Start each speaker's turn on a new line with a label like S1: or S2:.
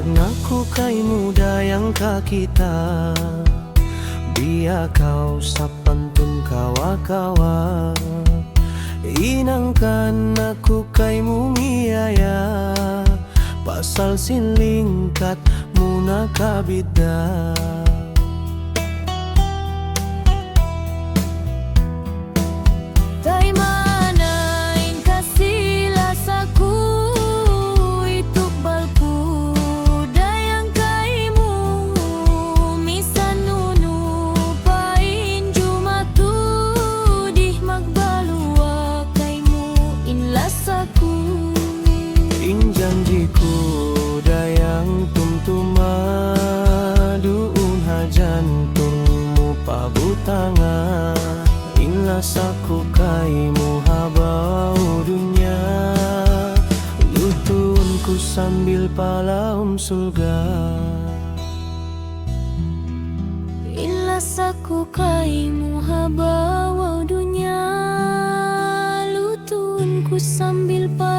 S1: ngaku kai muda yang kita, biar kau sapantun kawa-kawa. Inangkan aku kai mumiaya, pasal silingkat muna kabida. Janjiku dayang tumtuma duun hajantungmu pabutanga, inlas aku kaimu habau dunia, lutunku sambil palaum surga.
S2: Inlas aku kaimu habau dunia, lutunku sambil palaum